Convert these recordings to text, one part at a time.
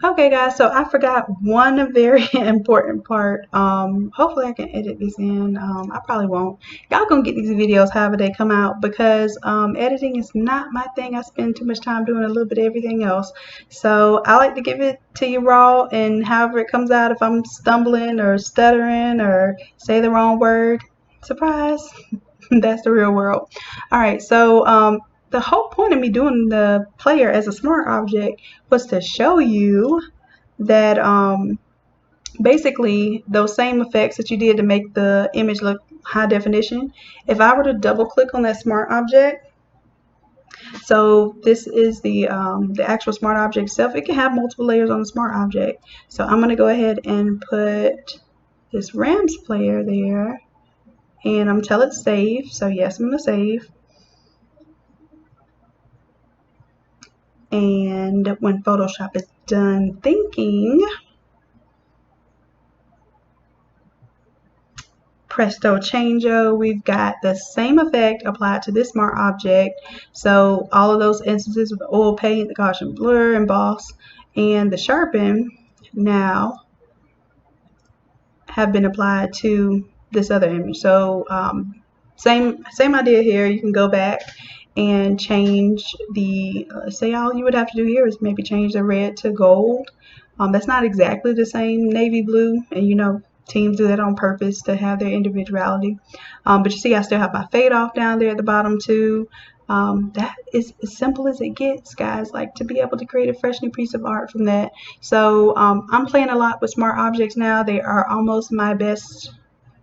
Okay, guys, so I forgot one very important part. Hopefully I can edit this in. I probably won't. Y'all gonna get these videos however they come out because editing is not my thing. I spend too much time doing a little bit of everything else. So I like to give it to you raw and however it comes out. If I'm stumbling or stuttering or say the wrong word, surprise, that's the real world. All right, so the whole point of me doing the player as a smart object was to show you that basically those same effects that you did to make the image look high definition, if I were to double click on that smart object, so this is the actual smart object itself. It can have multiple layers on the smart object. So I'm going to go ahead and put this Rams player there, and I'm tell it save. So yes, I'm going to save. And when Photoshop is done thinking, presto changeo, we've got the same effect applied to this smart object. So all of those instances with the oil paint, the Gaussian blur, emboss, and the sharpen now have been applied to this other image. So same idea here. You can go back and change the, say all you would have to do here is maybe change the red to gold. That's not exactly the same navy blue, and you know teams do that on purpose to have their individuality. But you see I still have my fade off down there at the bottom too. That is as simple as it gets, guys, like to be able to create a fresh new piece of art from that. So I'm playing a lot with smart objects now. They are almost my best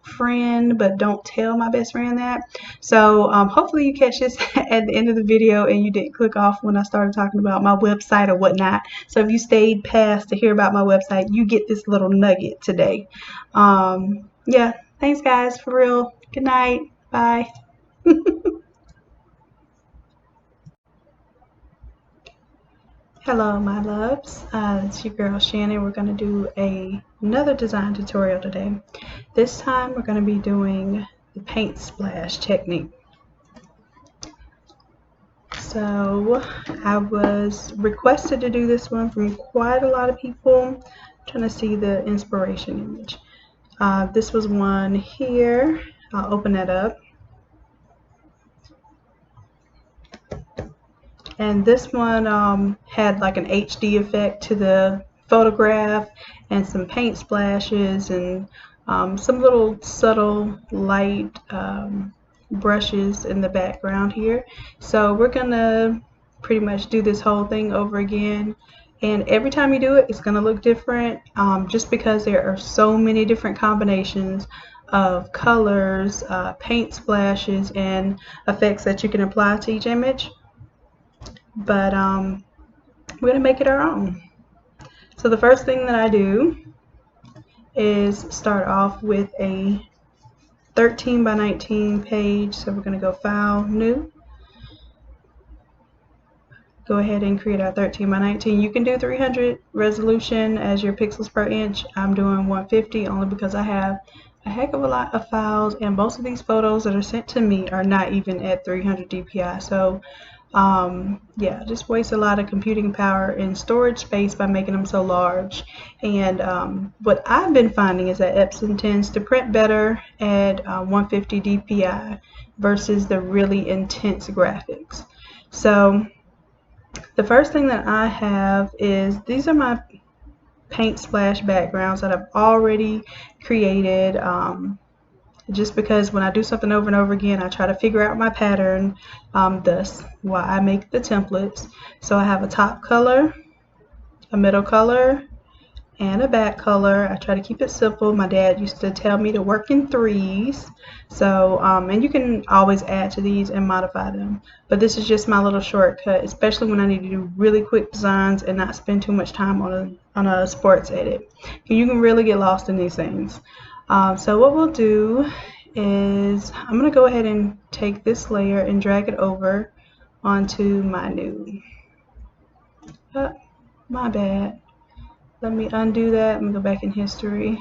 friend, but don't tell my best friend that. So hopefully you catch this at the end of the video and you didn't click off when I started talking about my website or whatnot. So if you stayed past to hear about my website, you get this little nugget today. Yeah, thanks guys, for real. Good night. Bye. Hello, my loves. It's your girl Shannon. We're going to do another design tutorial today. This time we're going to be doing the paint splash technique. So I was requested to do this one from quite a lot of people. I'm trying to see the inspiration image. This was one here. I'll open that up. And this one had like an HD effect to the photograph and some paint splashes and some little subtle light brushes in the background here. So we're gonna pretty much do this whole thing over again, and every time you do it it's gonna look different, just because there are so many different combinations of colors, paint splashes, and effects that you can apply to each image. But we're gonna make it our own. So the first thing that I do is start off with a 13 by 19 page. So we're gonna go File, New. Go ahead and create our 13 by 19. You can do 300 resolution as your pixels per inch. I'm doing 150 only because I have a heck of a lot of files, and most of these photos that are sent to me are not even at 300 dpi. So yeah, just waste a lot of computing power and storage space by making them so large. And what I've been finding is that Epson tends to print better at 150 dpi versus the really intense graphics. So the first thing that I have is, these are my paint splash backgrounds that I've already created, just because when I do something over and over again I try to figure out my pattern, thus why I make the templates. So I have a top color, a middle color, and a back color. I try to keep it simple. My dad used to tell me to work in threes. So and you can always add to these and modify them, but this is just my little shortcut, especially when I need to do really quick designs and not spend too much time on a sports edit. You can really get lost in these things. So what we'll do is I'm going to go ahead and take this layer and drag it over onto my new. My bad. Let me undo that. I'm going to go back in history.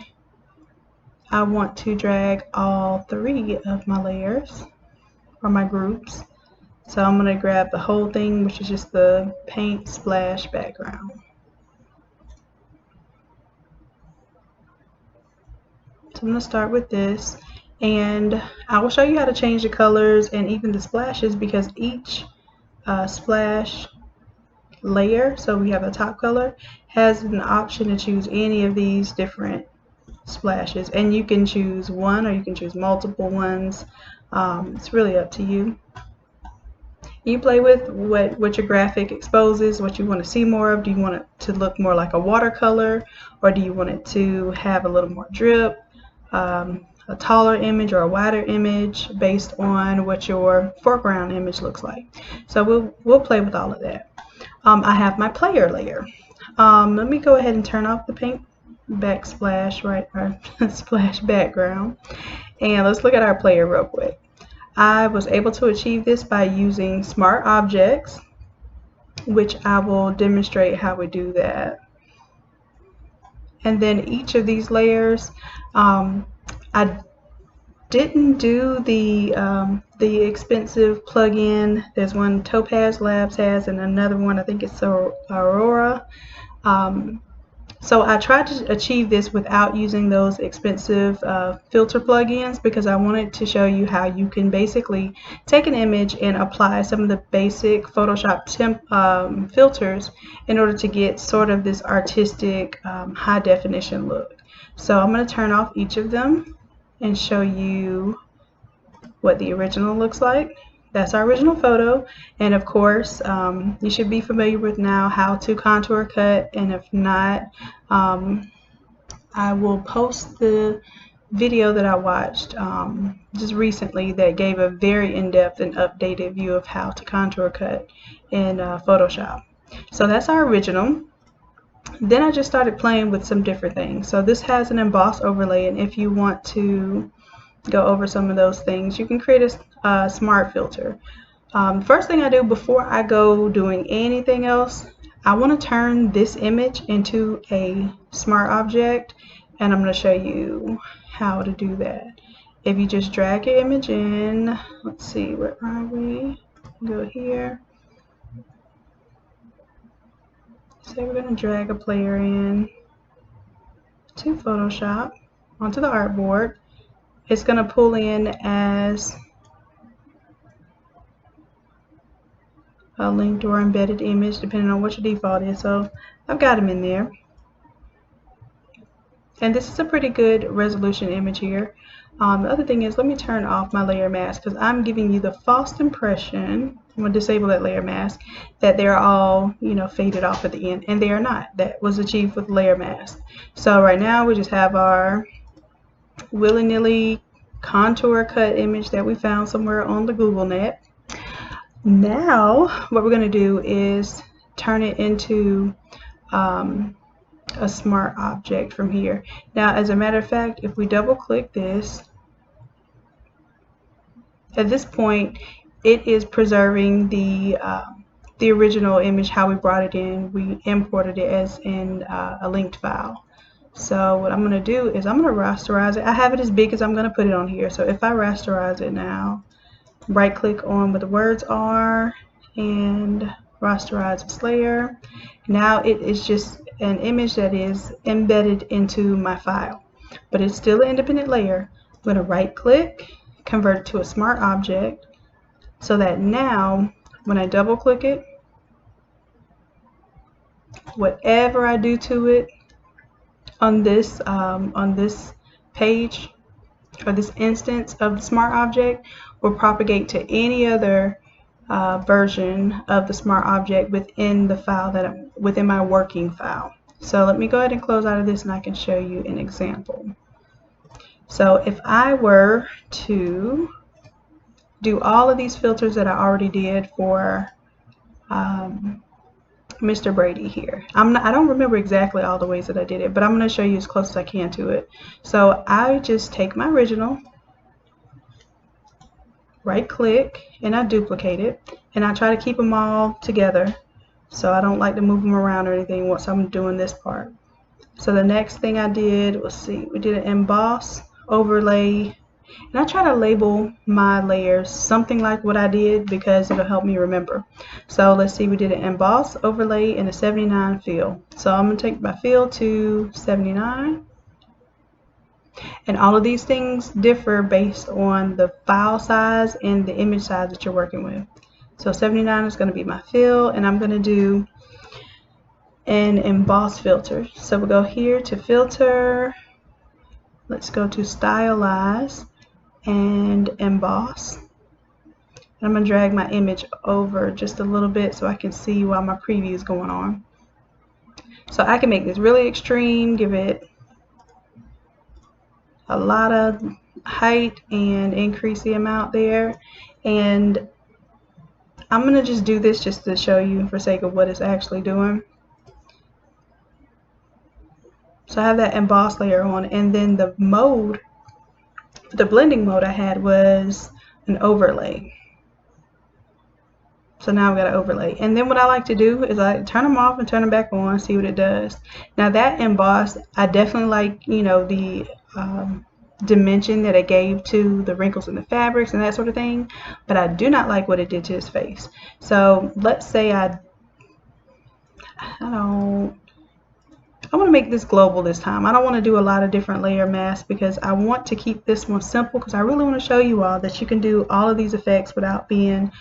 I want to drag all three of my layers or my groups. So I'm going to grab the whole thing, which is just the paint splash background. So I'm going to start with this, and I will show you how to change the colors and even the splashes, because each splash layer, so we have a top color, has an option to choose any of these different splashes, and you can choose one or you can choose multiple ones. It's really up to you. You play with what your graphic exposes, what you want to see more of. Do you want it to look more like a watercolor, or do you want it to have a little more drip, a taller image or a wider image, based on what your foreground image looks like? So we'll play with all of that. I have my player layer. Let me go ahead and turn off the paint backsplash, right, or splash background, and let's look at our player real quick. I was able to achieve this by using smart objects, which I will demonstrate how we do that. And then each of these layers, I didn't do the expensive plugin. There's one Topaz Labs has, and another one, I think it's Aurora. So I tried to achieve this without using those expensive filter plugins, because I wanted to show you how you can basically take an image and apply some of the basic Photoshop filters in order to get sort of this artistic high definition look. So I'm going to turn off each of them and show you what the original looks like. That's our original photo, and of course you should be familiar with now how to contour cut, and if not, I will post the video that I watched just recently that gave a very in-depth and updated view of how to contour cut in Photoshop. So that's our original. Then I just started playing with some different things. So this has an emboss overlay, and if you want to go over some of those things, you can create a smart filter. First thing I do before I go doing anything else, I want to turn this image into a smart object, and I'm going to show you how to do that. If you just drag your image in, let's see, where are we? Go here. So we're going to drag a player in to Photoshop onto the artboard. It's going to pull in as a linked or embedded image, depending on what your default is. So I've got them in there. And this is a pretty good resolution image here. The other thing is, let me turn off my layer mask, because I'm giving you the false impression, I'm going to disable that layer mask, that they're all, you know, faded off at the end, and they are not. That was achieved with layer mask. So right now we just have our willy-nilly contour cut image that we found somewhere on the Google net. Now what we're going to do is turn it into a smart object from here. Now, as a matter of fact, if we double click this, at this point it is preserving the original image, how we brought it in. We imported it as in a linked file. So what I'm going to do is I'm going to rasterize it. I have it as big as I'm going to put it on here. So if I rasterize it now, right click on where the words are and rasterize this layer, now it is just an image that is embedded into my file, but it's still an independent layer. I'm going to right click, convert it to a smart object, so that now when I double click it, whatever I do to it on this page or this instance of the smart object will propagate to any other version of the smart object within the file that within my working file. So let me go ahead and close out of this, and I can show you an example. So if I were to do all of these filters that I already did for Mr. Brady here, I don't remember exactly all the ways that I did it, but I'm going to show you as close as I can to it. So I just take my original, right click, and I duplicate it, and I try to keep them all together, so I don't like to move them around or anything once I'm doing this part. So the next thing I did, let's see, we did an emboss overlay, and I try to label my layers something like what I did because it'll help me remember. So let's see, we did an emboss overlay and a 79 fill. So I'm going to take my fill to 79. And all of these things differ based on the file size and the image size that you're working with. So 79 is going to be my fill, and I'm going to do an emboss filter. So we'll go here to filter, let's go to stylize and emboss. And I'm going to drag my image over just a little bit so I can see while my preview is going on. So I can make this really extreme, give it a lot of height and increase the amount there. And I'm going to just do this just to show you for sake of what it's actually doing. So I have that emboss layer on, and then the mode, the blending mode I had was an overlay. So now I've got an overlay. And then what I like to do is I turn them off and turn them back on, see what it does. Now that emboss, I definitely like, you know, the dimension that it gave to the wrinkles in the fabrics and that sort of thing, but I do not like what it did to his face. So let's say I want to make this global this time. I don't want to do a lot of different layer masks because I want to keep this one simple, because I really want to show you all that you can do all of these effects without being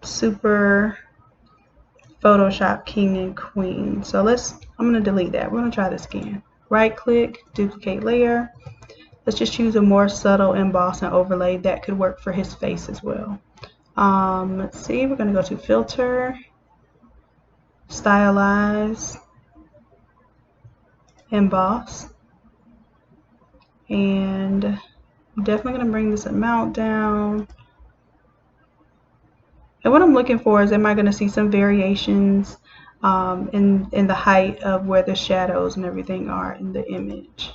super Photoshop king and queen. So I'm going to delete that. We're going to try this again. Right click, duplicate layer. Let's just choose a more subtle emboss and overlay that could work for his face as well. Let's see, we're going to go to filter, stylize, emboss, and I'm definitely going to bring this amount down. And what I'm looking for is, am I going to see some variations in the height of where the shadows and everything are in the image.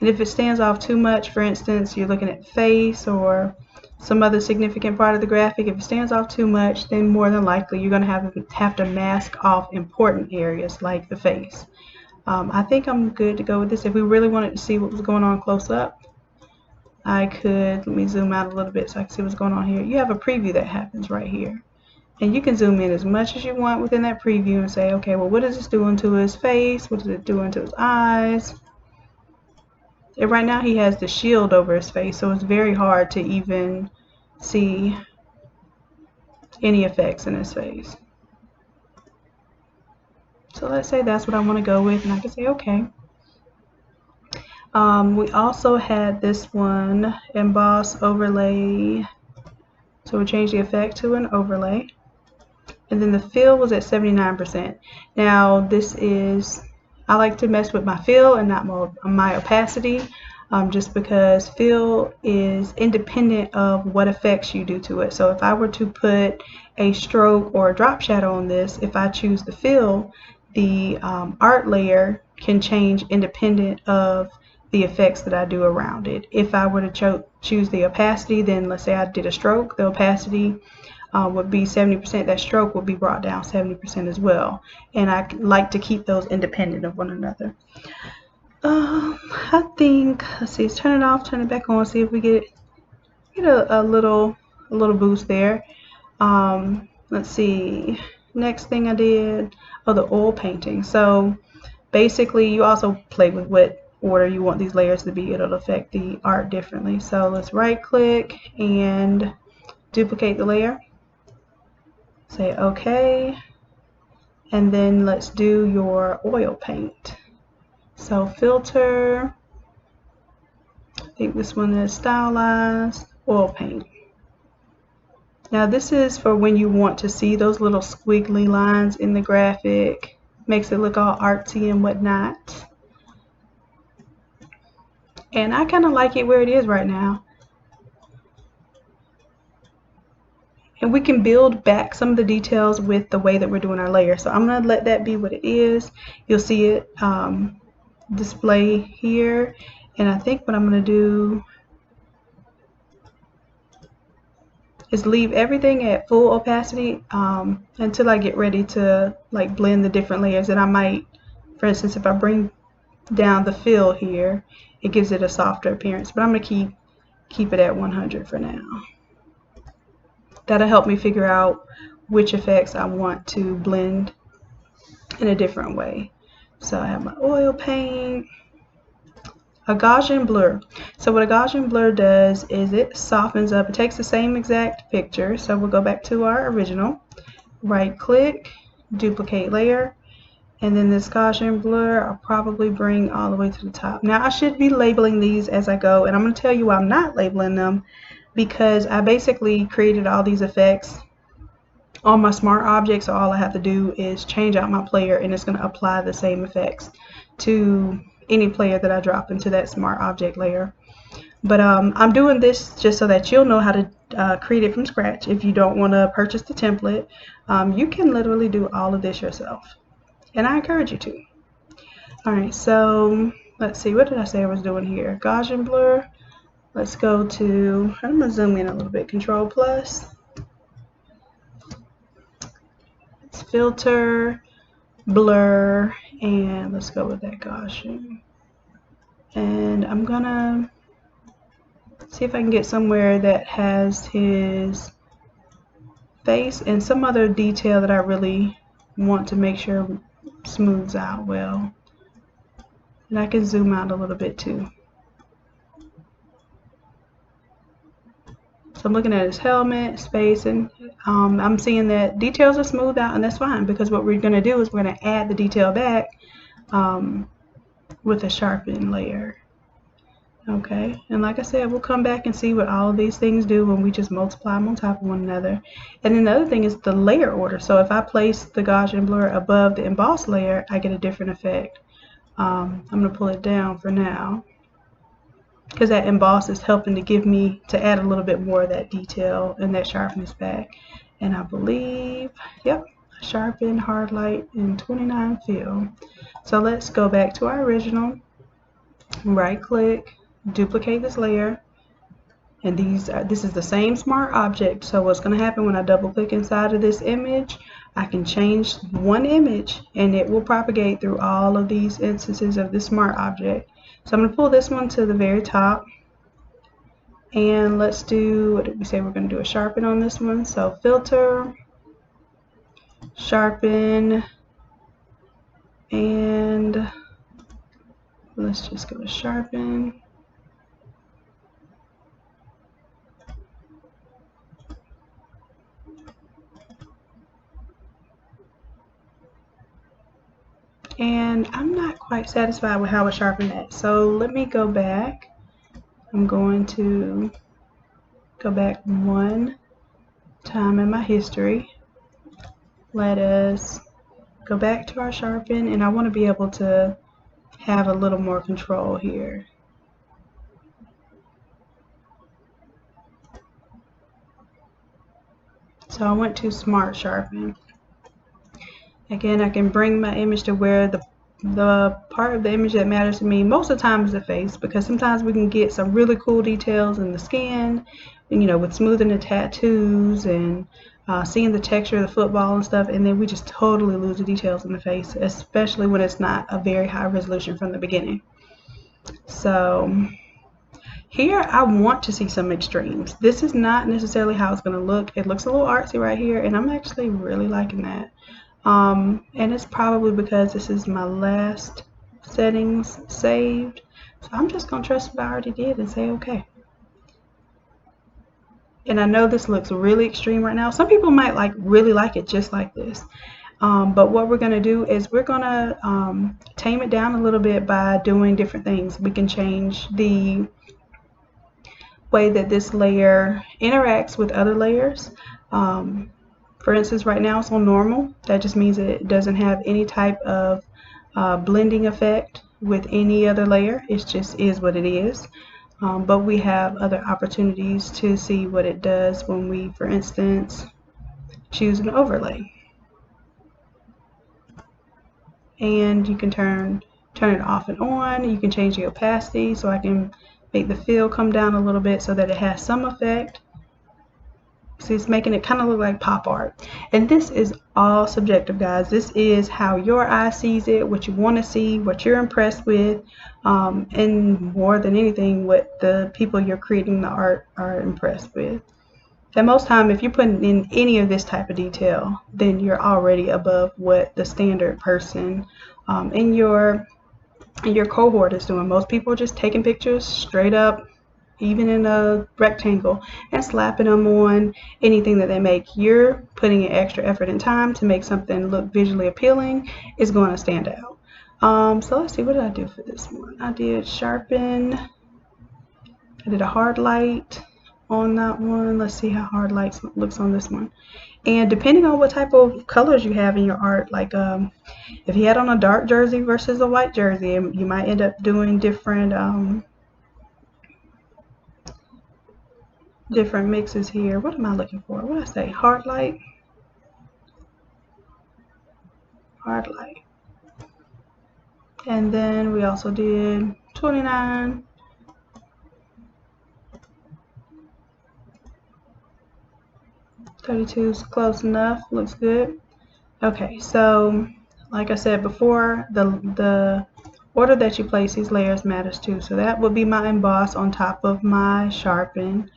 And if it stands off too much, for instance, you're looking at face or some other significant part of the graphic, if it stands off too much, then more than likely you're going to have to mask off important areas like the face. I think I'm good to go with this. If we really wanted to see what was going on close up, I could, let me zoom out a little bit so I can see what's going on here. You have a preview that happens right here. And you can zoom in as much as you want within that preview and say, okay, well, what is this doing to his face? What is it doing to his eyes? And right now he has the shield over his face, so it's very hard to even see any effects in his face. So let's say that's what I want to go with, and I can say okay. We also had this one, emboss overlay. So we'll change the effect to an overlay. And then the fill was at 79%. Now this is, I like to mess with my fill and not my opacity, just because fill is independent of what effects you do to it. So if I were to put a stroke or a drop shadow on this, if I choose the fill, the art layer can change independent of the effects that I do around it. If I were to choose the opacity, then let's say I did a stroke, the opacity would be 70%. That stroke would be brought down 70% as well. And I like to keep those independent of one another. I think, let's see, let's turn it off, turn it back on, see if we get a little boost there. Let's see, next thing I did, the oil painting. So basically you also play with what order you want these layers to be. It'll affect the art differently. So let's right click and duplicate the layer, say okay, and then let's do your oil paint. So filter, I think this one is stylized, oil paint. Now this is for when you want to see those little squiggly lines in the graphic, makes it look all artsy and whatnot. And I kind of like it where it is right now. And we can build back some of the details with the way that we're doing our layer. So I'm going to let that be what it is. You'll see it display here. And I think what I'm going to do is leave everything at full opacity until I get ready to like blend the different layers. And I might, for instance, if I bring down the fill here, it gives it a softer appearance, but I'm going to keep it at 100 for now. That'll help me figure out which effects I want to blend in a different way. So I have my oil paint, a Gaussian blur. So what a Gaussian blur does is it softens up. It takes the same exact picture. So we'll go back to our original, right click, duplicate layer, and then this Gaussian blur I'll probably bring all the way to the top. Now I should be labeling these as I go, and I'm going to tell you why I'm not labeling them, because I basically created all these effects on my smart object, so all I have to do is change out my player and it's going to apply the same effects to any player that I drop into that smart object layer. But I'm doing this just so that you'll know how to create it from scratch. If you don't want to purchase the template, you can literally do all of this yourself, and I encourage you to. Alright, so let's see, what did I say I was doing here? Gaussian blur. Let's go to, I'm going to zoom in a little bit, Control plus. Let's filter, blur, and let's go with that Gaussian. And I'm going to see if I can get somewhere that has his face and some other detail that I really want to make sure smooths out well. And I can zoom out a little bit too. So I'm looking at his helmet, space, and I'm seeing that details are smoothed out, and that's fine, because what we're going to do is we're going to add the detail back with a sharpen layer. Okay, and like I said, we'll come back and see what all of these things do when we just multiply them on top of one another. And then the other thing is the layer order. So if I place the Gaussian blur above the emboss layer, I get a different effect. I'm going to pull it down for now, because that emboss is helping to give me, to add a little bit more of that detail and that sharpness back. And I believe, yep, sharpen, hard light, and 29 fill. So let's go back to our original, right click, duplicate this layer, and this is the same smart object. So what's going to happen when I double click inside of this image, I can change one image and it will propagate through all of these instances of this smart object. So I'm going to pull this one to the very top, and let's do, what did we say we're going to do, a sharpen on this one. So filter, sharpen, and let's just go to sharpen. And I'm not quite satisfied with how I sharpened that. So let me go back. I'm going to go back one time in my history. Let us go back to our sharpen, and I want to be able to have a little more control here. So I went to smart sharpen. Again, I can bring my image to where the part of the image that matters to me most of the time is the face, because sometimes we can get some really cool details in the skin, and, you know, with smoothing the tattoos and seeing the texture of the football and stuff, and then we just totally lose the details in the face, especially when it's not a very high resolution from the beginning. So here I want to see some extremes. This is not necessarily how it's going to look. It looks a little artsy right here, and I'm actually really liking that. And it's probably because this is my last settings saved. So I'm just going to trust what I already did and say okay. And I know this looks really extreme right now. Some people might really like it just like this. But what we're going to do is we're going to tame it down a little bit by doing different things. We can change the way that this layer interacts with other layers. For instance, right now it's on normal. That just means it doesn't have any type of blending effect with any other layer. It just is what it is. But we have other opportunities to see what it does when we, for instance, choose an overlay. And you can turn it off and on. You can change the opacity, so I can make the fill come down a little bit so that it has some effect. See, it's making it kind of look like pop art. And this is all subjective, guys. This is how your eye sees it, what you want to see, what you're impressed with, and more than anything, what the people you're creating the art are impressed with. And most time, if you're putting in any of this type of detail, then you're already above what the standard person in your your cohort is doing. Most people are just taking pictures straight up, even in a rectangle, and slapping them on anything that they make. You're putting in extra effort and time to make something look visually appealing. It's going to stand out. So let's see, what did I do for this one? I did sharpen. I did a hard light on that one. Let's see how hard light looks on this one. And depending on what type of colors you have in your art, like if you had on a dark jersey versus a white jersey, you might end up doing different different mixes here. What am I looking for? What did I say? Hard light. Hard light. And then we also did 29. $32 is close enough. Looks good. Okay, so like I said before, the order that you place these layers matters too. So that would be my emboss on top of my sharpen.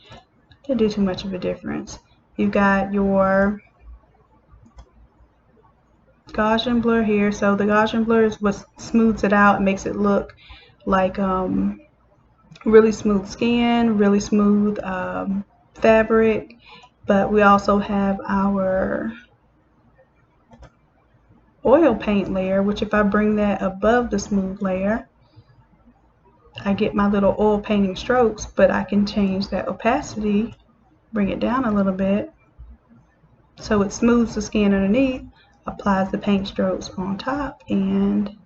Didn't do too much of a difference. You've got your Gaussian blur here. So the Gaussian blur is what smooths it out and makes it look like really smooth skin, really smooth fabric. But we also have our oil paint layer, which if I bring that above the smooth layer, I get my little oil painting strokes, but I can change that opacity, bring it down a little bit, so it smooths the skin underneath, applies the paint strokes on top, and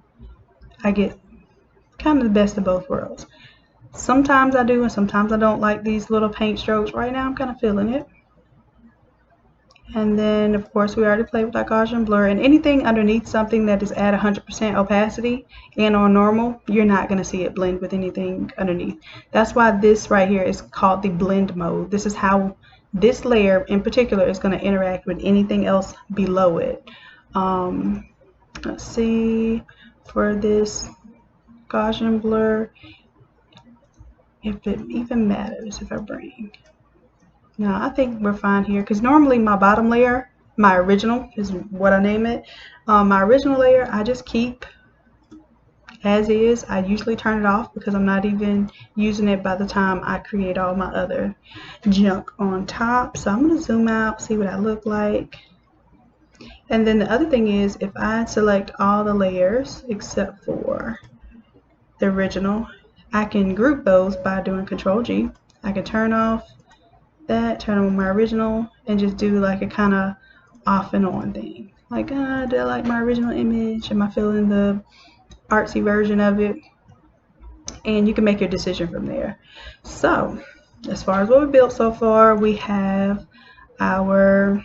I get kind of the best of both worlds. Sometimes I do and sometimes I don't like these little paint strokes. Right now I'm kind of feeling it. And then of course we already played with our Gaussian blur, and anything underneath something that is at 100% opacity and on normal, you're not going to see it blend with anything underneath. That's why this right here is called the blend mode. This is how this layer in particular is going to interact with anything else below it. Let's see, for this Gaussian blur, if it even matters if I bring. No, I think we're fine here, because normally my bottom layer, my original is what I name it. My original layer, I just keep as is. I usually turn it off because I'm not even using it by the time I create all my other junk on top. So I'm going to zoom out, see what I look like. And then the other thing is, if I select all the layers except for the original, I can group those by doing Control G. I can turn off that, turn on my original, and just do like a kind of off and on thing. Like, do I like my original image? Am I feeling the artsy version of it? And you can make your decision from there. So, as far as what we built so far, we have our,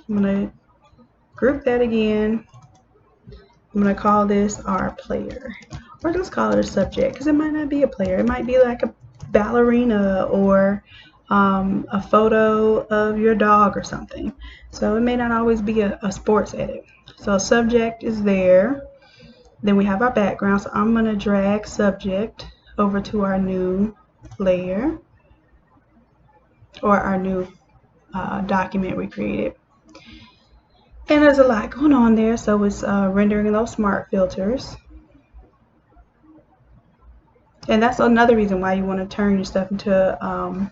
I'm going to group that again. I'm going to call this our player. Or let's call it a subject, because it might not be a player. It might be like a ballerina or a photo of your dog or something. So it may not always be a sports edit. So subject is there. Then we have our background. So I'm going to drag subject over to our new layer, or our new document we created. And there's a lot going on there. So it's rendering those smart filters. And that's another reason why you want to turn your stuff into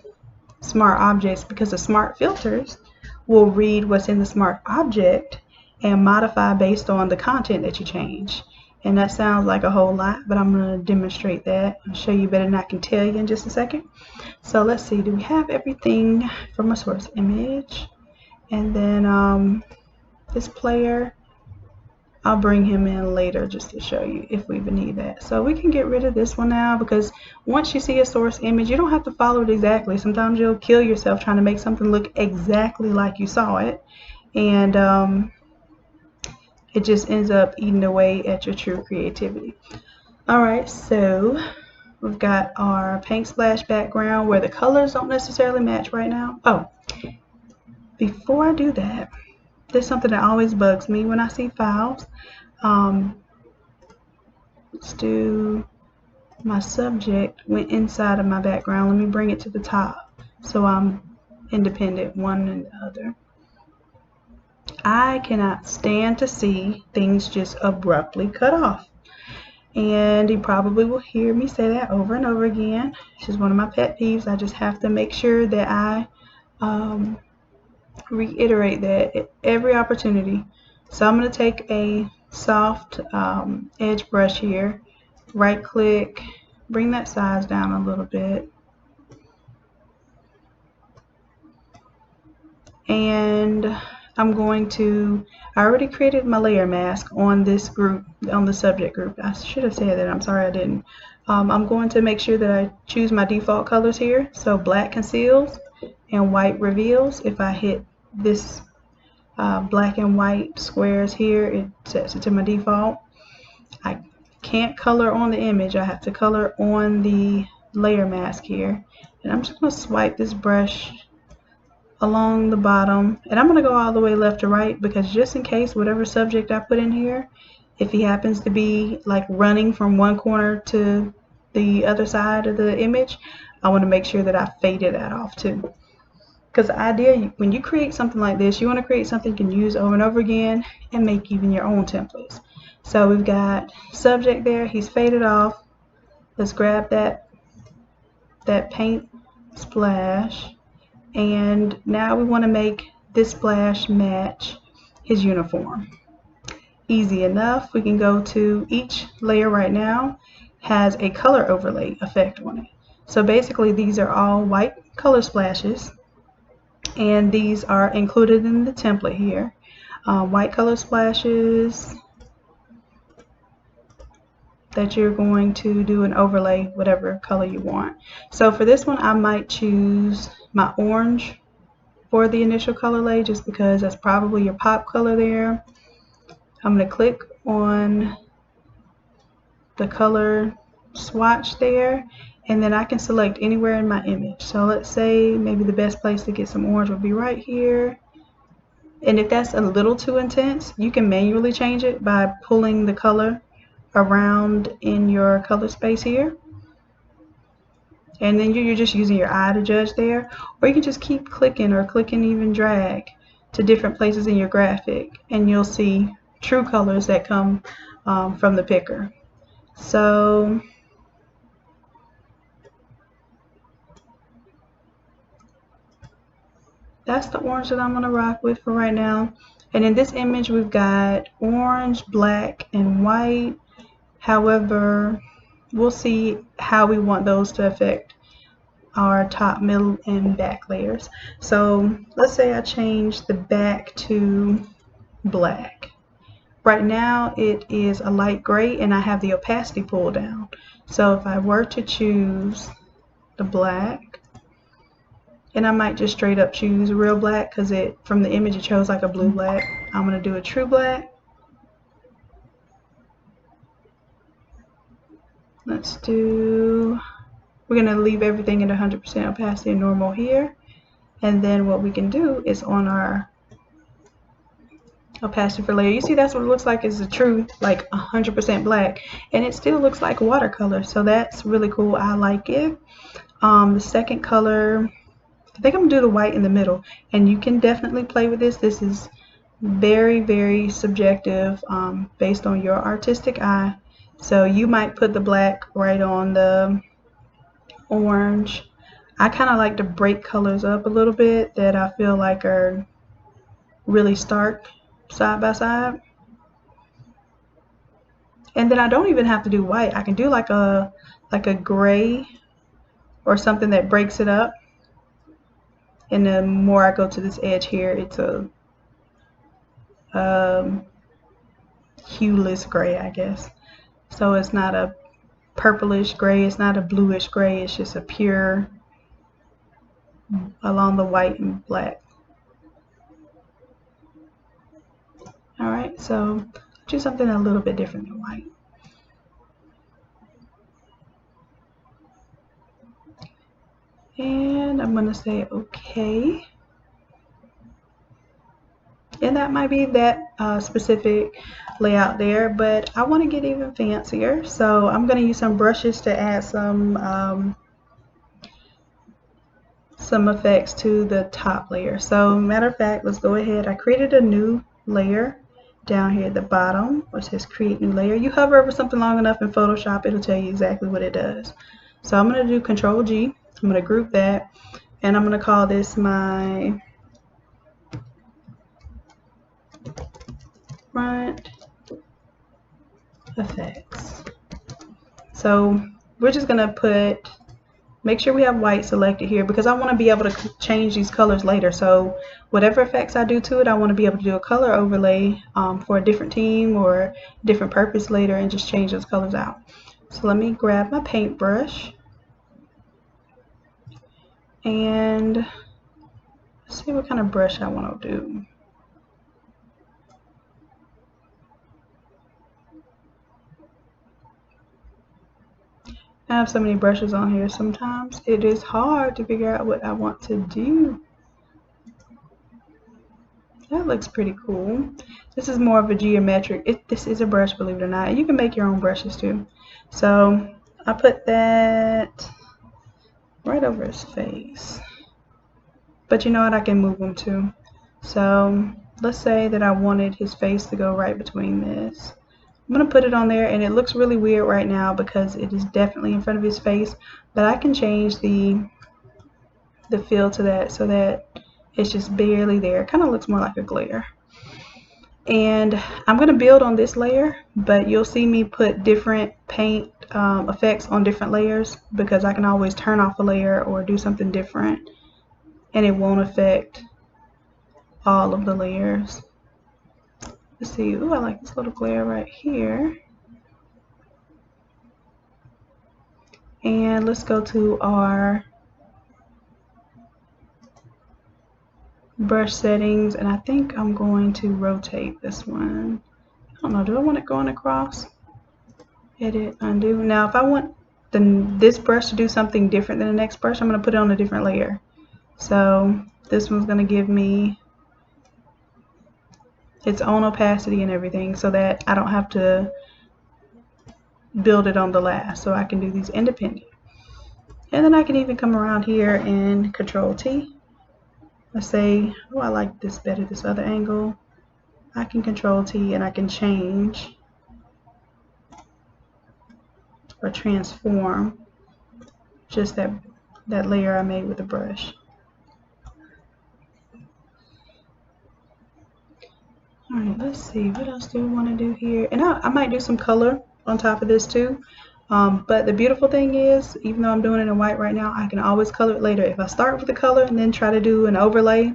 smart objects, because the smart filters will read what's in the smart object and modify based on the content that you change. And that sounds like a whole lot, but I'm going to demonstrate that. I'll show you better than I can tell you in just a second. So let's see, do we have everything from a source image? And then this player, I'll bring him in later just to show you if we even need that. So we can get rid of this one now, because once you see a source image, you don't have to follow it exactly. Sometimes you'll kill yourself trying to make something look exactly like you saw it, and it just ends up eating away at your true creativity. Alright, so we've got our paint splash background where the colors don't necessarily match right now. Oh, before I do that, there's something that always bugs me when I see files. Let's do my subject went inside of my background. Let me bring it to the top so I'm independent one and the other. I cannot stand to see things just abruptly cut off. And you probably will hear me say that over and over again. It's just one of my pet peeves. I just have to make sure that I reiterate that at every opportunity. So I'm going to take a soft edge brush here, right click, bring that size down a little bit, and I'm going to, I already created my layer mask on this group, on the subject group. I should have said that, I'm sorry I didn't. I'm going to make sure that I choose my default colors here. So black conceals and white reveals. If I hit this black and white squares here, it sets it to my default. I can't color on the image, I have to color on the layer mask here. And I'm just going to swipe this brush along the bottom, and I'm going to go all the way left to right, because just in case whatever subject I put in here, if he happens to be like running from one corner to the other side of the image, I want to make sure that I faded that off too. Because the idea, when you create something like this, you want to create something you can use over and over again and make even your own templates. So we've got subject there, he's faded off. Let's grab that paint splash, and now we want to make this splash match his uniform. Easy enough. We can go to each layer right now, has a color overlay effect on it. So basically these are all white color splashes, and these are included in the template here. White color splashes that you're going to do an overlay whatever color you want. So for this one I might choose my orange for the initial color lay, just because that's probably your pop color there. I'm going to click on the color swatch there, and then I can select anywhere in my image. So let's say maybe the best place to get some orange would be right here. And if that's a little too intense, you can manually change it by pulling the color around in your color space here. And then you're just using your eye to judge there, or you can just keep clicking or click and even drag to different places in your graphic, and you'll see true colors that come from the picker. So that's the orange that I'm going to rock with for right now. And in this image we've got orange, black, and white. However, we'll see how we want those to affect our top, middle, and back layers. So let's say I change the back to black. Right now it is a light gray and I have the opacity pulled down. So if I were to choose the black, and I might just straight up choose real black, because it, from the image, it chose like a blue black. I'm going to do a true black. Let's do, we're going to leave everything at 100% opacity and normal here. And then what we can do is on our opacity for layer, you see that's what it looks like, is a true like 100% black, and it still looks like watercolor. So that's really cool. I like it. The second color, I think I'm going to do the white in the middle, and you can definitely play with this. This is very, very subjective based on your artistic eye. So you might put the black right on the orange. I kind of like to break colors up a little bit that I feel like are really stark side by side. And then I don't even have to do white. I can do like a gray or something that breaks it up. And the more I go to this edge here, it's a hueless gray, I guess. So it's not a purplish gray, it's not a bluish gray, it's just a pure along the white and black. Alright, so do something a little bit different than white. And I'm going to say okay. And that might be that specific layout there, but I want to get even fancier, so I'm going to use some brushes to add some effects to the top layer. So matter of fact, let's go ahead. I created a new layer down here at the bottom where it says create new layer. You hover over something long enough in Photoshop, it'll tell you exactly what it does. So I'm going to do Control G. I'm going to group that, and I'm going to call this my front effects. So we're just going to make sure we have white selected here because I want to be able to change these colors later. So whatever effects I do to it, I want to be able to do a color overlay for a different team or different purpose later and just change those colors out. So let me grab my paintbrush and see what kind of brush I want to do. I have so many brushes on here, sometimes it is hard to figure out what I want to do. That looks pretty cool. This is more of a geometric. This is a brush, believe it or not. You can make your own brushes too. So I put that right over his face. But you know what? I can move him too. So let's say that I wanted his face to go right between this. I'm going to put it on there, and it looks really weird right now because it is definitely in front of his face. But I can change the feel to that so that it's just barely there. It kind of looks more like a glare. And I'm going to build on this layer, but you'll see me put different paint effects on different layers because I can always turn off a layer or do something different and it won't affect all of the layers. Let's see. Ooh, I like this little glare right here. And let's go to our brush settings, and I think I'm going to rotate this one. I don't know, do I want it going across? Edit, undo. Now if I want this brush to do something different than the next brush, I'm going to put it on a different layer. So this one's going to give me its own opacity and everything so that I don't have to build it on the last, so I can do these independent. And then I can even come around here and Control T. Let's say, oh, I like this better, this other angle. I can Control T and I can change or transform just that layer I made with the brush. Alright, let's see, what else do we want to do here? And I might do some color on top of this too. But the beautiful thing is, even though I'm doing it in white right now, I can always color it later. If I start with the color and then try to do an overlay,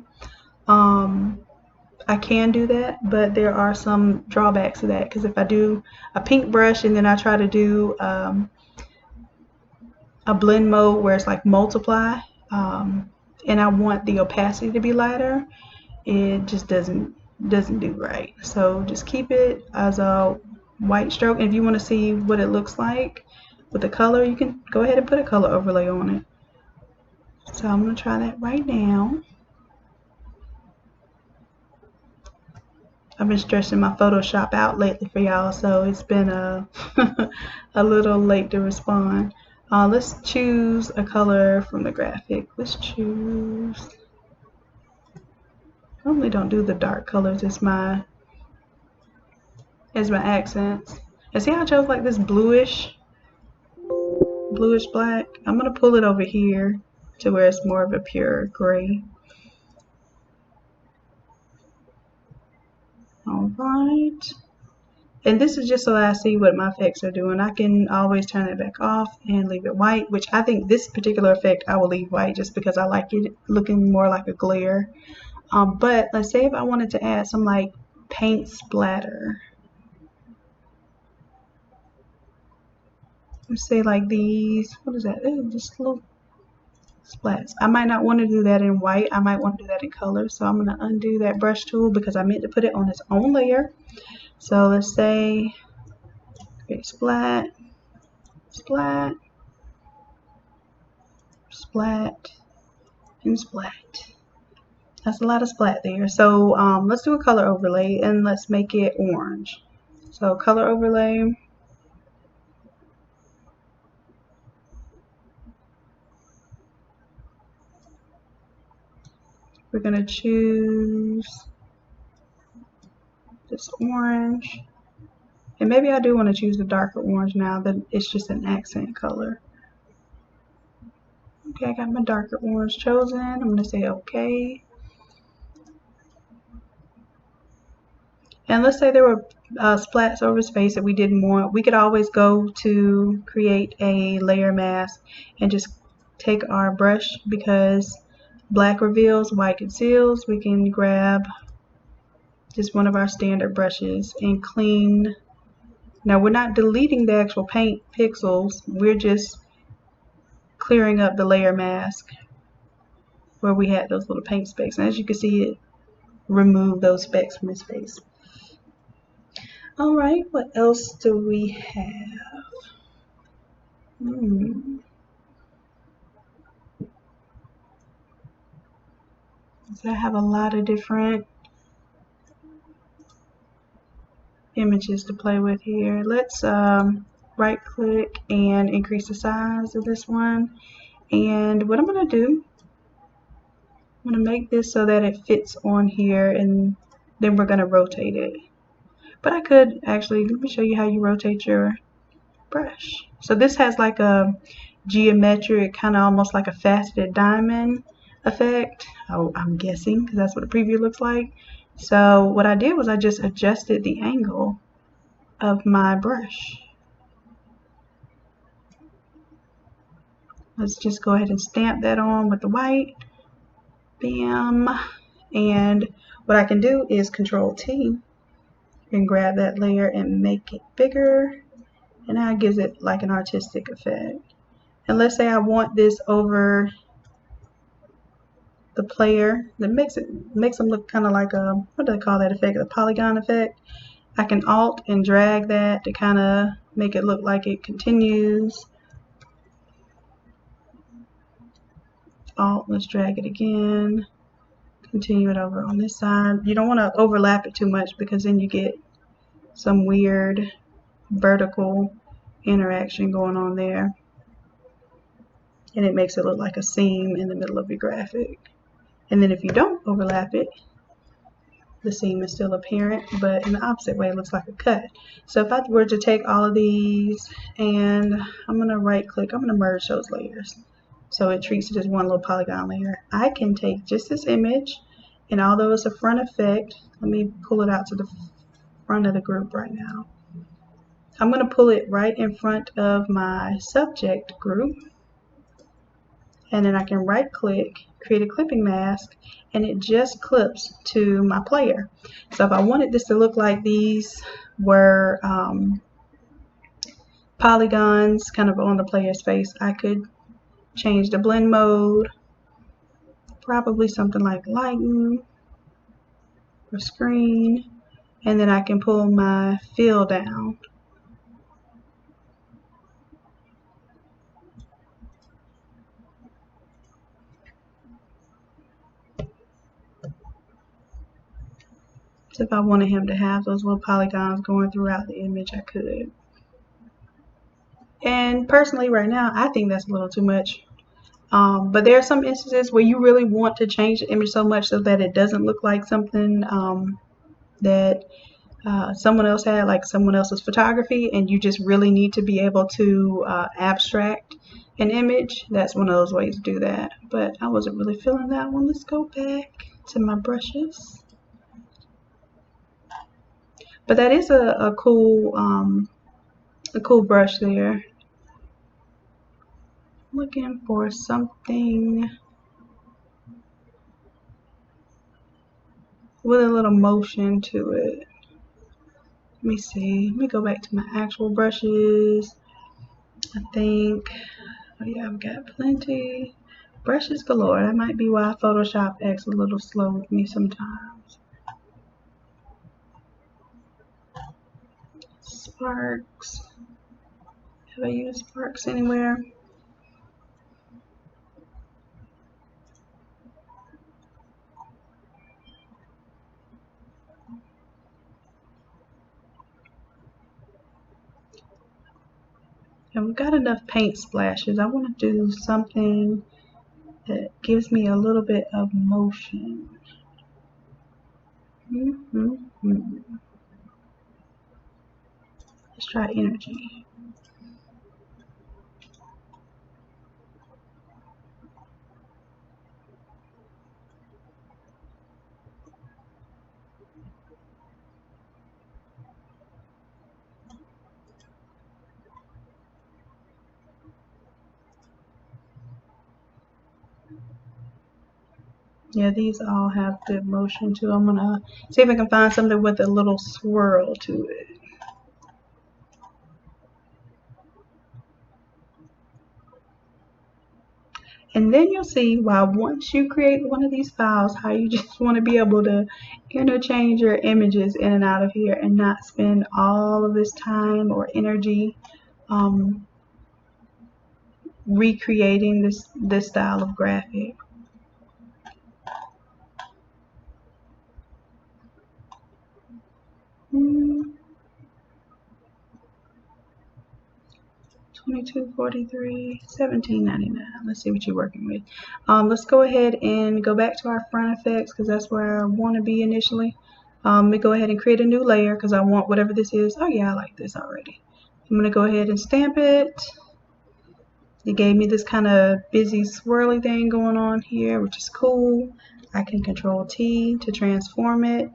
I can do that, but there are some drawbacks to that because if I do a pink brush and then I try to do a blend mode where it's like multiply, and I want the opacity to be lighter, it just doesn't do right. So just keep it as a white stroke, and if you want to see what it looks like with the color, you can go ahead and put a color overlay on it. So I'm going to try that right now. I've been stressing my Photoshop out lately for y'all, so it's been a little late to respond. Let's choose a color from the graphic. Let's choose. I normally don't do the dark colors as my accents. And see how I chose like this bluish black? I'm gonna pull it over here to where it's more of a pure gray. Alright. And this is just so I see what my effects are doing. I can always turn it back off and leave it white, which I think this particular effect I will leave white just because I like it looking more like a glare. But let's say if I wanted to add some like paint splatter. Let's say like these, what is that? Just little splats. I might not want to do that in white. I might want to do that in color. So I'm going to undo that brush tool because I meant to put it on its own layer. So let's say create splat, splat, splat, and splat. That's a lot of splat there. So let's do a color overlay and let's make it orange. So color overlay. We're going to choose this orange. And maybe I do want to choose the darker orange now that it's just an accent color. Okay, I got my darker orange chosen. I'm going to say okay. And let's say there were splats over space that we didn't want. We could always go to create a layer mask and just take our brush, because black reveals, white conceals. We can grab just one of our standard brushes and clean. Now we're not deleting the actual paint pixels, we're just clearing up the layer mask where we had those little paint specks. And as you can see, it removed those specks from his face. Alright, what else do we have? So I have a lot of different images to play with here. Let's right click and increase the size of this one. And what I'm going to do, I'm going to make this so that it fits on here, and then we're going to rotate it. But I could actually, let me show you how you rotate your brush. So this has like a geometric, kind of almost like a faceted diamond effect. Oh, I'm guessing, because that's what the preview looks like. So what I did was I just adjusted the angle of my brush. Let's just go ahead and stamp that on with the white. Bam. And what I can do is Control T and grab that layer and make it bigger. And now it gives it like an artistic effect. And let's say I want this over the player. That makes them look kind of like a, what do they call that effect? A polygon effect. I can Alt and drag that to kind of make it look like it continues. Alt, let's drag it again. Continue it over on this side. You don't want to overlap it too much, because then you get some weird vertical interaction going on there. And it makes it look like a seam in the middle of your graphic. And then if you don't overlap it, the seam is still apparent, but in the opposite way, it looks like a cut. So if I were to take all of these, and I'm going to right click, I'm going to merge those layers, so it treats it as one little polygon layer. I can take just this image, and although it's a front effect, let me pull it out to the front of the group right now. I'm going to pull it right in front of my subject group, and then I can right click, create a clipping mask, and it just clips to my player. So if I wanted this to look like these were polygons kind of on the player's face, I could change the blend mode, probably something like lighten or screen, and then I can pull my fill down. So if I wanted him to have those little polygons going throughout the image, I could. And personally right now, I think that's a little too much. But there are some instances where you really want to change the image so much so that it doesn't look like something that someone else had, like someone else's photography, and you just really need to be able to abstract an image. That's one of those ways to do that. But I wasn't really feeling that one. Let's go back to my brushes. But that is a cool brush there. Looking for something with a little motion to it. Let me see. Let me go back to my actual brushes. I think, oh yeah, I've got plenty. Brushes galore. That might be why Photoshop acts a little slow with me sometimes. Sparks. Have I used sparks anywhere? And we've got enough paint splashes. I want to do something that gives me a little bit of motion. Let's try energy. Yeah, these all have good motion too. I'm gonna see if I can find something with a little swirl to it. And then you'll see why once you create one of these files, how you just want to be able to interchange your images in and out of here and not spend all of this time or energy recreating this style of graphic. Hmm. 22.43, 17.99. Let's see what you're working with. Let's go ahead and go back to our front effects because that's where I want to be initially. Let me go ahead and create a new layer because I want whatever this is. Oh yeah, I like this already. I'm going to go ahead and stamp it. It gave me this kind of busy swirly thing going on here, which is cool. I can control T to transform it.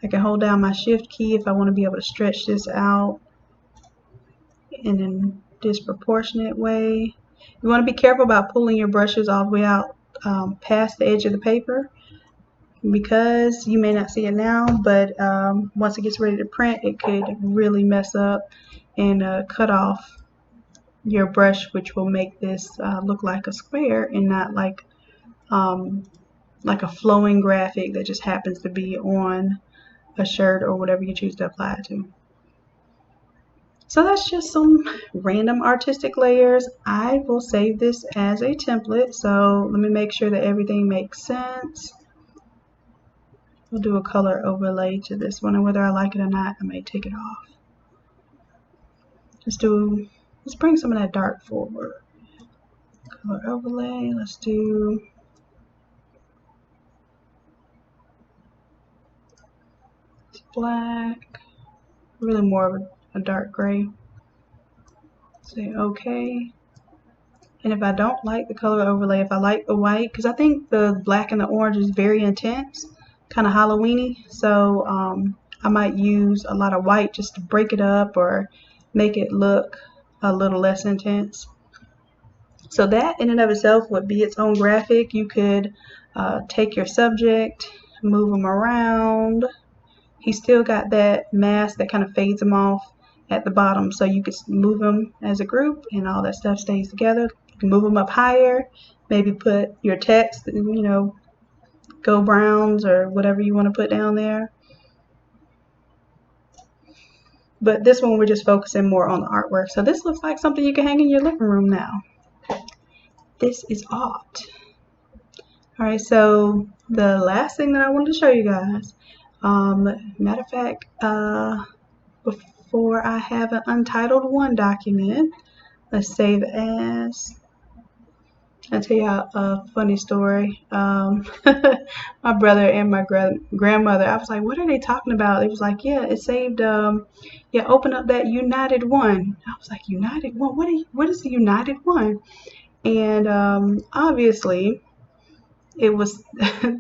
I can hold down my shift key if I want to be able to stretch this out in a disproportionate way. You want to be careful about pulling your brushes all the way out past the edge of the paper because you may not see it now, but once it gets ready to print, it could really mess up and cut off your brush, which will make this look like a square and not like a flowing graphic that just happens to be on a shirt or whatever you choose to apply it to. So that's just some random artistic layers. I will save this as a template, so let me make sure that everything makes sense. We'll do a color overlay to this one, and whether I like it or not, I may take it off. Let's bring some of that dark forward. Color overlay, let's do black, really more of a dark gray. Say okay. And if I don't like the color overlay, if I like the white, because I think the black and the orange is very intense, kind of Halloween-y, so I might use a lot of white just to break it up or make it look a little less intense. So that in and of itself would be its own graphic. You could take your subject, move them around. He's still got that mask that kind of fades them off at the bottom, so you could move them as a group and all that stuff stays together. You can move them up higher, maybe put your text, you know, go browns or whatever you want to put down there. But this one we're just focusing more on the artwork. So this looks like something you can hang in your living room now. This is art. Alright, so the last thing that I wanted to show you guys, matter of fact, before I have an Untitled 1 document, let's save as. I'll tell you a funny story. My brother and my grandmother, I was like, what are they talking about? It was like, yeah, it saved, yeah, open up that United 1. I was like, United 1? What is the United 1? And obviously, it was,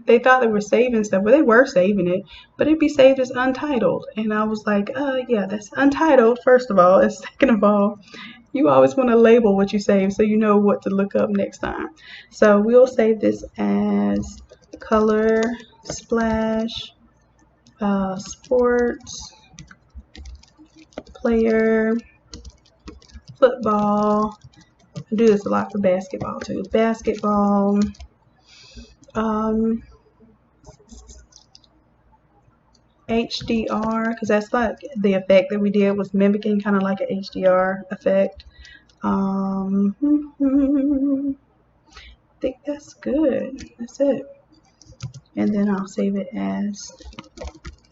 they thought they were saving stuff, but they were saving it, but it'd be saved as Untitled. And I was like, yeah, that's Untitled, first of all, and second of all, you always want to label what you save so you know what to look up next time. So we'll save this as color splash sports player football. I do this a lot for basketball too. Basketball HDR, because that's like the effect that we did was mimicking kind of like an HDR effect. I think that's good. That's it. And then I'll save it as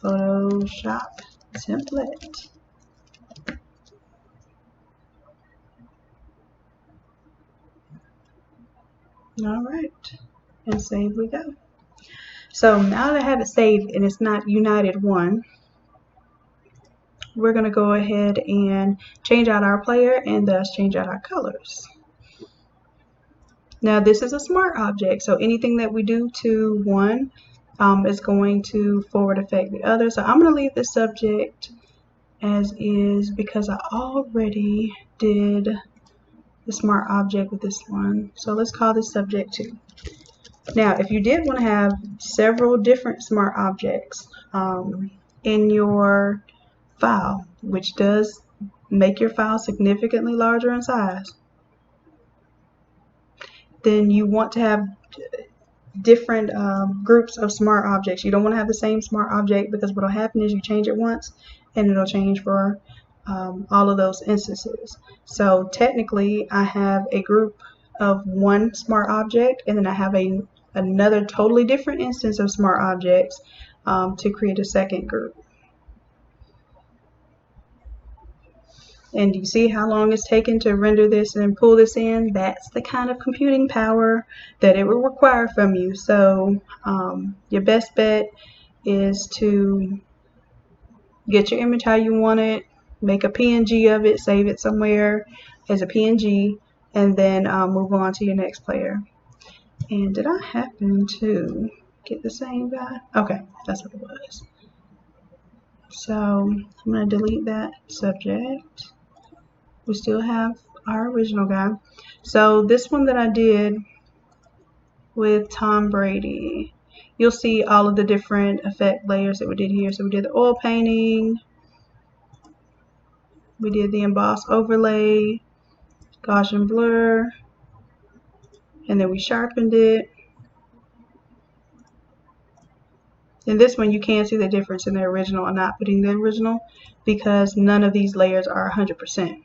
Photoshop template. All right, and save we go. So now that I have it saved and it's not United 1, we're going to go ahead and change out our player and thus change out our colors. Now this is a smart object, so anything that we do to one is going to forward affect the other. So I'm going to leave the subject as is because I already did the smart object with this one. So let's call this subject 2. Now if you did want to have several different smart objects in your file, which does make your file significantly larger in size, then you want to have different groups of smart objects. You don't want to have the same smart object, because what will happen is you change it once and it'll change for all of those instances. So technically I have a group of one smart object, and then I have another totally different instance of smart objects to create a second group. And do you see how long it's taken to render this and pull this in? That's the kind of computing power that it will require from you. So your best bet is to get your image how you want it, make a PNG of it, save it somewhere as a PNG, and then move on to your next player. And did I happen to get the same guy? Okay, that's what it was. So I'm going to delete that subject. We still have our original guy. So this one that I did with Tom Brady, you'll see all of the different effect layers that we did here. So we did the oil painting, we did the emboss overlay, Gaussian blur, and then we sharpened it. In this one you can see the difference in the original and not putting the original, because none of these layers are 100%.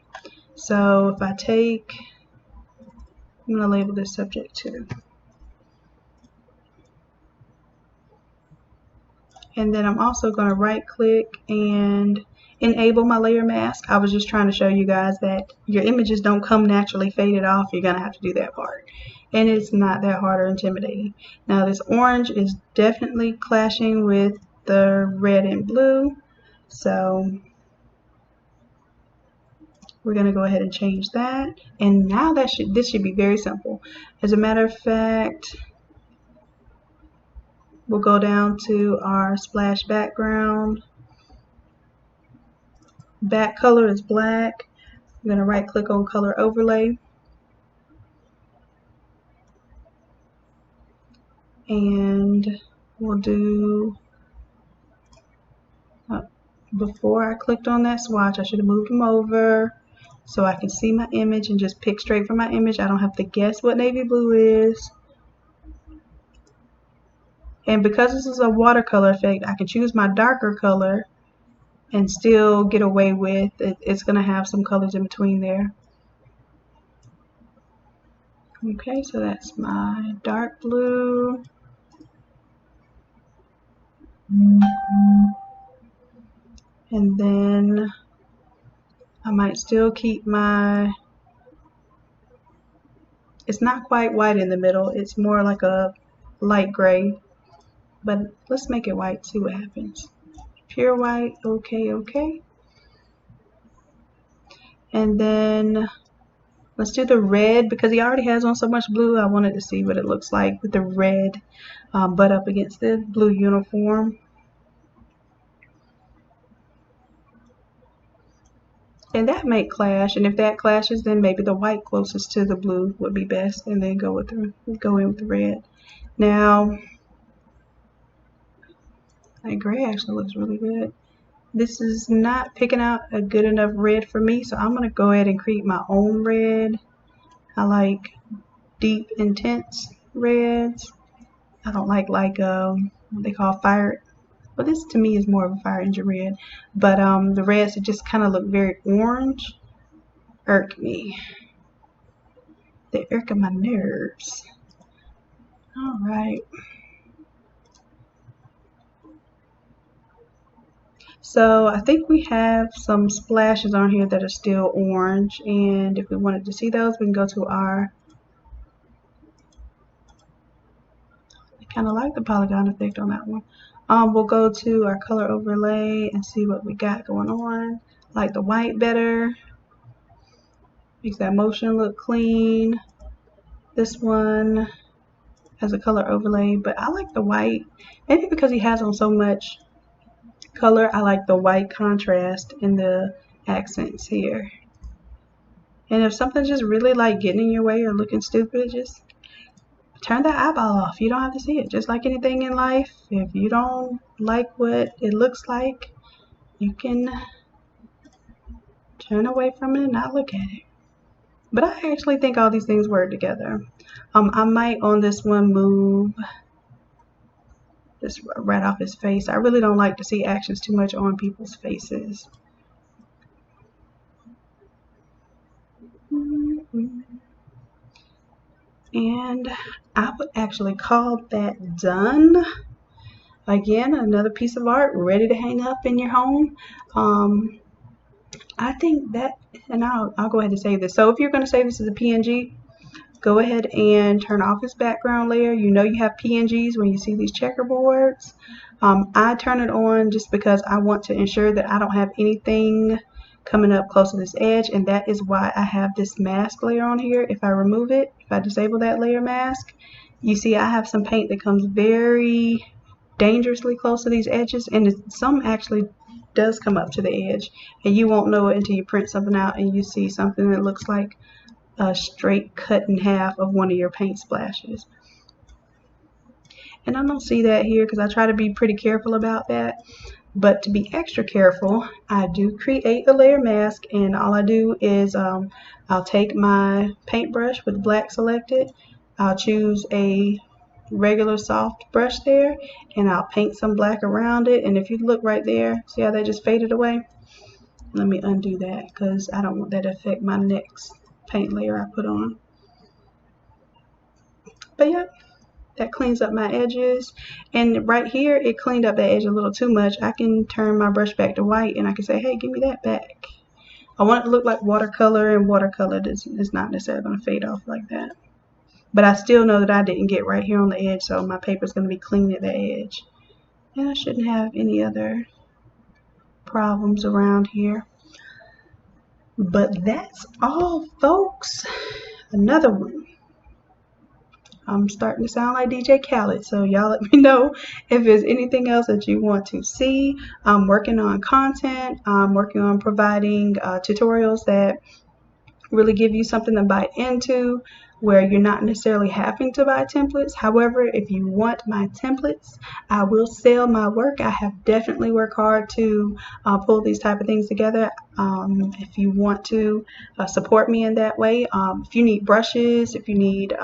So if I take, I'm going to label this subject 2. And then I'm also going to right click and enable my layer mask. I was just trying to show you guys that your images don't come naturally faded off. You're going to have to do that part. And it's not that hard or intimidating. Now this orange is definitely clashing with the red and blue. So we're going to go ahead and change that. And now this should be very simple. As a matter of fact, we'll go down to our splash background. Back color is black. I'm going to right click on color overlay. And we'll do, before I clicked on that swatch, I should have moved them over so I can see my image and just pick straight from my image. I don't have to guess what navy blue is. And because this is a watercolor effect, I can choose my darker color and still get away with it. It's going to have some colors in between there. Okay, so that's my dark blue. And then I might still keep my, it's not quite white in the middle, it's more like a light gray, but let's make it white, see what happens. Pure white, okay. And then let's do the red, because he already has on so much blue. I wanted to see what it looks like with the red butt up against the blue uniform. And that may clash, and if that clashes, then maybe the white closest to the blue would be best, and then go in with the red. Now, that gray actually looks really good. This is not picking out a good enough red for me, so I'm going to go ahead and create my own red. I like deep, intense reds. I don't like what they call fire. Well, this to me is more of a fire engine red, but the reds that just kind of look very orange irk me. They irk my nerves. All right. So I think we have some splashes on here that are still orange, and if we wanted to see those, we can go to our, I kind of like the polygon effect on that one. We'll go to our color overlay and see what we got going on. I like the white better. Makes that motion look clean. This one has a color overlay, but I like the white. Maybe because he has on so much color, I like the white contrast in the accents here. And if something's just really like getting in your way or looking stupid, just turn that eyeball off. You don't have to see it. Just like anything in life, if you don't like what it looks like, you can turn away from it and not look at it. But I actually think all these things work together. I might on this one move this right off his face. I really don't like to see actions too much on people's faces. And I would actually call that done. Again, another piece of art ready to hang up in your home. I think that, and I'll go ahead and save this. So if you're going to save this as a PNG, go ahead and turn off this background layer. You know you have PNGs when you see these checkerboards. I turn it on just because I want to ensure that I don't have anything coming up close to this edge, and that is why I have this mask layer on here. If I remove it, if I disable that layer mask, you see I have some paint that comes very dangerously close to these edges, and some actually does come up to the edge, and you won't know it until you print something out and you see something that looks like a straight cut in half of one of your paint splashes. And I don't see that here because I try to be pretty careful about that. But to be extra careful, I do create a layer mask, and all I do is I'll take my paintbrush with black selected. I'll choose a regular soft brush there, and I'll paint some black around it. And if you look right there, see how that just faded away? Let me undo that because I don't want that to affect my next paint layer I put on. But yeah, that cleans up my edges. And right here, it cleaned up that edge a little too much. I can turn my brush back to white and I can say, hey, give me that back. I want it to look like watercolor, and watercolor is not necessarily going to fade off like that. But I still know that I didn't get right here on the edge, so my paper is going to be clean at the edge. And I shouldn't have any other problems around here. But that's all, folks. Another one. I'm starting to sound like DJ Khaled, so y'all let me know if there's anything else that you want to see. I'm working on content. I'm working on providing tutorials that really give you something to buy into, where you're not necessarily having to buy templates. However, if you want my templates, I will sell my work. I have definitely worked hard to pull these type of things together. If you want to support me in that way, if you need brushes, if you need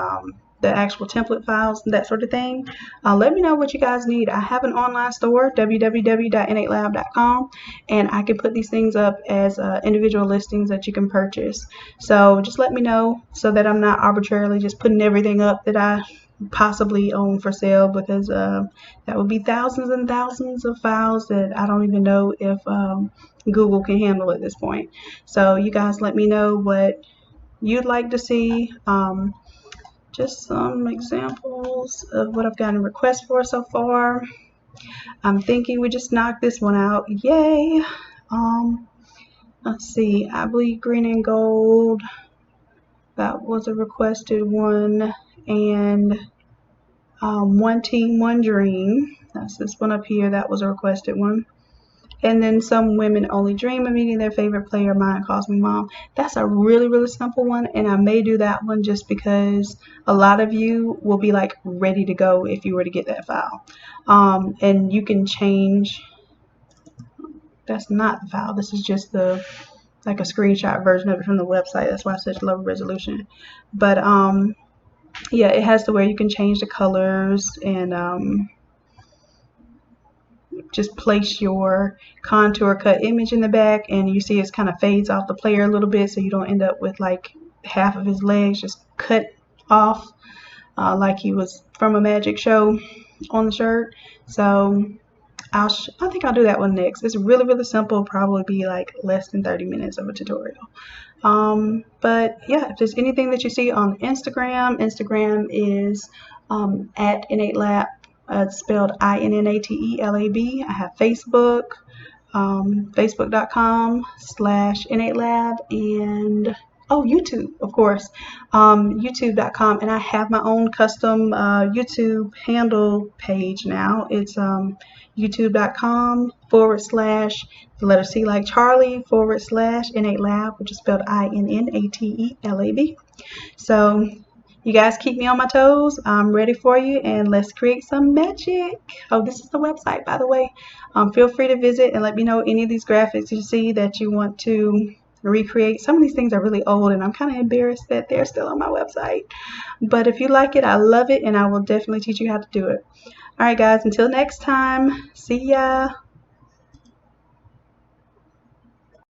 the actual template files and that sort of thing, let me know what you guys need. I have an online store, www.innatelab.com, and I can put these things up as individual listings that you can purchase. So just let me know so that I'm not arbitrarily just putting everything up that I possibly own for sale, because that would be thousands and thousands of files that I don't even know if Google can handle at this point. So you guys let me know what you'd like to see. Just some examples of what I've gotten requests for so far. I'm thinking we just knocked this one out. Yay! Let's see. I believe green and gold. That was a requested one. And One Team, One Dream. That's this one up here. That was a requested one. And then Some Women Only Dream of Meeting Their Favorite Player. Mine Calls Me Mom. That's a really, really simple one, and I may do that one just because a lot of you will be like ready to go if you were to get that file. And you can change. That's not the file. This is just the like a screenshot version of it from the website. That's why it's such low resolution. But yeah, it has to where you can change the colors and just place your contour cut image in the back, and you see it kind of fades off the player a little bit, so you don't end up with like half of his legs just cut off like he was from a magic show on the shirt. So I think I'll do that one next. It's really, really simple. Probably be like less than 30 minutes of a tutorial. But yeah, if there's anything that you see on Instagram is at Innate Lab It's spelled INNATELAB. I have Facebook, facebook.com/innatelab, and YouTube, of course, youtube.com, and I have my own custom YouTube handle page now. It's youtube.com/the letter C like Charlie /innate lab, which is spelled INNATELAB. So you guys keep me on my toes. I'm ready for you, and let's create some magic. Oh, this is the website, by the way. Feel free to visit and let me know any of these graphics you see that you want to recreate. Some of these things are really old, and I'm kind of embarrassed that they're still on my website. But if you like it, I love it, and I will definitely teach you how to do it. All right, guys, until next time, see ya.